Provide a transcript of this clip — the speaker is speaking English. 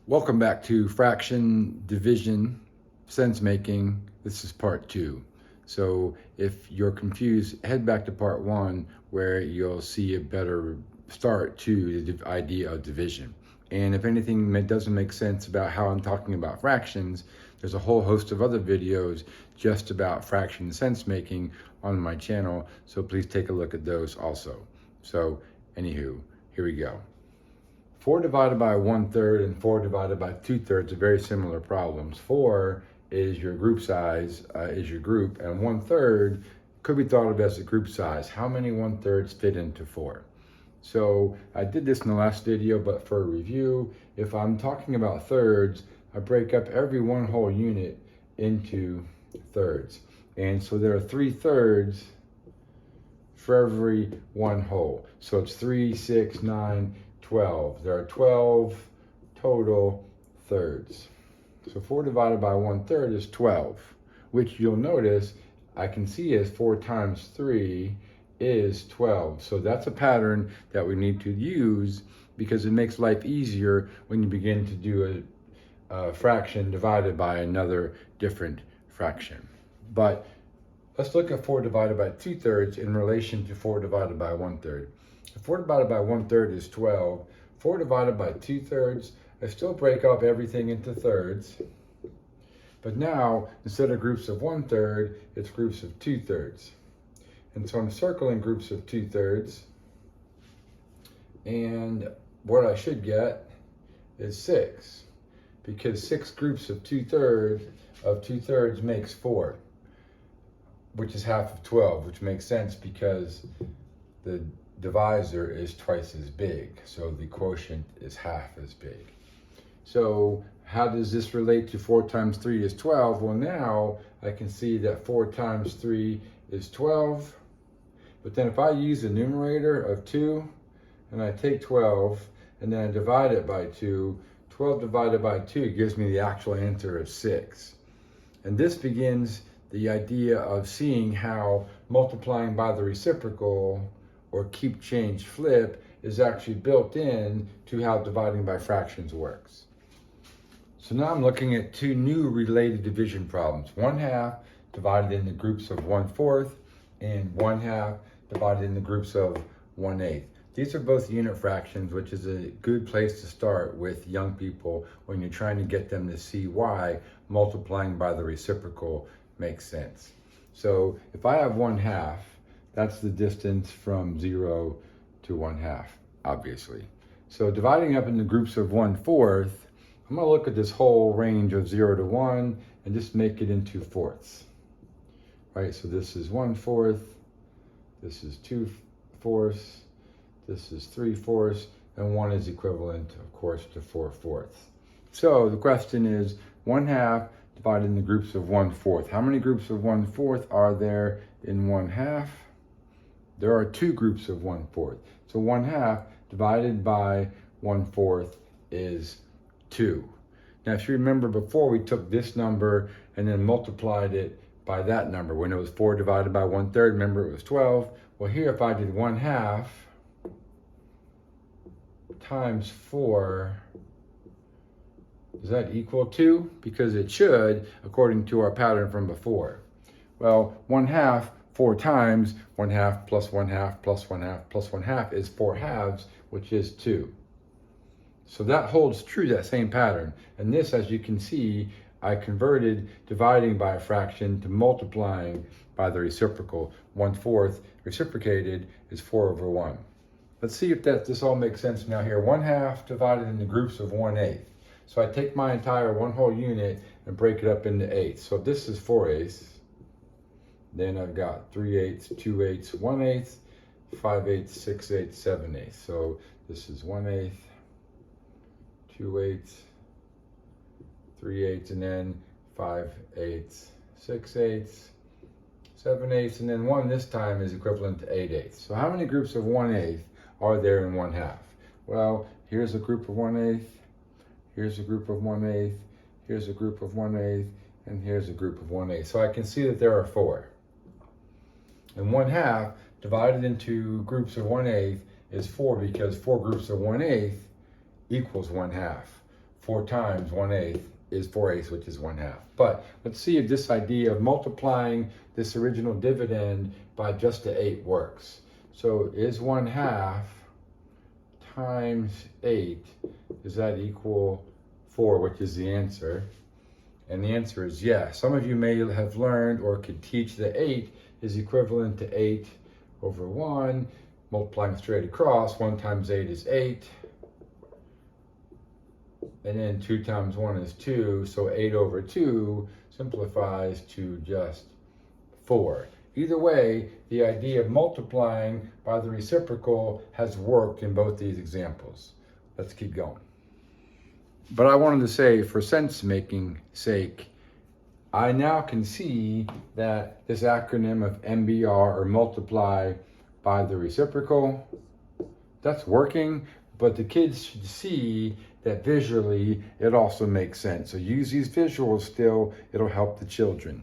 Welcome back to fraction, division, sense making. This is part 2. So if you're confused, head back to part 1 where you'll see a better start to the idea of division. And if anything doesn't make sense about how I'm talking about fractions, there's a whole host of other videos just about fraction sense making on my channel. So please take a look at those also. So anywho, here we go. 4 divided by 1/3 and 4 divided by 2/3 are very similar problems. 4 is your group size, is your group, and 1/3 could be thought of as the group size. How many 1/3s fit into 4? So I did this in the last video, but for a review, if I'm talking about thirds, I break up every one whole unit into thirds. And so there are 3 thirds for every one whole. So it's 3, 6, 9, 12. There are 12 total thirds. So 4 divided by 1/3 is 12, which you'll notice I can see as 4 times 3 is 12. So that's a pattern that we need to use because it makes life easier when you begin to do a fraction divided by another different fraction. But let's look at 4 divided by 2/3 in relation to 4 divided by 1/3. If 4 divided by 1/3 is 12, 4 divided by 2/3, I still break up everything into thirds. But now, instead of groups of 1/3, it's groups of 2/3. And so I'm circling groups of 2/3. And what I should get is 6. Because 6 groups of 2/3 makes 4. Which is half of 12, which makes sense because the divisor is twice as big, so the quotient is half as big. So how does this relate to 4 times 3 is 12? Well, now I can see that 4 times 3 is 12, but then if I use the numerator of 2, and I take 12, and then I divide it by 2, 12 divided by 2 gives me the actual answer of 6. And this begins the idea of seeing how multiplying by the reciprocal or keep change flip is actually built in to how dividing by fractions works. So now I'm looking at 2 new related division problems. 1/2 divided into groups of 1/4 and 1/2 divided into groups of 1/8. These are both unit fractions, which is a good place to start with young people when you're trying to get them to see why multiplying by the reciprocal makes sense. So if I have 1/2, that's the distance from 0 to 1/2, obviously. So dividing up into groups of 1/4, I'm gonna look at this whole range of 0 to 1 and just make it into fourths. Right, so this is 1/4, this is 2/4, this is 3/4, and 1 is equivalent, of course, to 4/4. So the question is 1/2 divided into groups of 1/4. How many groups of 1/4 are there in 1/2? There are 2 groups of 1/4. So 1/2 divided by 1/4 is 2. Now, if you remember before, we took this number and then multiplied it by that number. When it was 4 divided by 1/3, remember it was 12. Well, here if I did 1/2 times 4, does that equal 2? Because it should, according to our pattern from before. Well, 1/2, 4 times 1/2 plus 1/2 plus 1/2 plus 1/2 is 4 halves, which is 2. So that holds true, that same pattern. And this, as you can see, I converted dividing by a fraction to multiplying by the reciprocal. 1/4 reciprocated is 4/1. Let's see if this all makes sense now here. 1/2 divided into groups of 1/8. So I take my entire one whole unit and break it up into eighths. So this is 4/8. Then I've got 3/8, 2/8, 1/8, 5/8, 6/8, 7/8. So this is 1/8, 2/8, 3/8, and then 5/8, 6/8, 7/8, and then 1 this time is equivalent to 8/8. So how many groups of 1/8 are there in 1/2? Well, here's a group of 1/8, here's a group of 1/8, here's a group of 1/8, and here's a group of 1/8. So I can see that there are 4. And 1/2 divided into groups of 1/8 is 4 because 4 groups of 1/8 equals 1/2. 4 times 1/8 is 4/8, which is 1/2. But let's see if this idea of multiplying this original dividend by just the 8 works. So is 1/2 times 8, does that equal 4, which is the answer? And the answer is yes. Some of you may have learned or could teach that 8 is equivalent to 8 over 1, multiplying straight across. 1 times 8 is 8. And then 2 times 1 is 2, so 8 over 2 simplifies to just 4. Either way, the idea of multiplying by the reciprocal has worked in both these examples. Let's keep going. But I wanted to say, for sense-making sake, I now can see that this acronym of MBR, or multiply by the reciprocal, that's working, but the kids should see that visually it also makes sense. So use these visuals still, it'll help the children.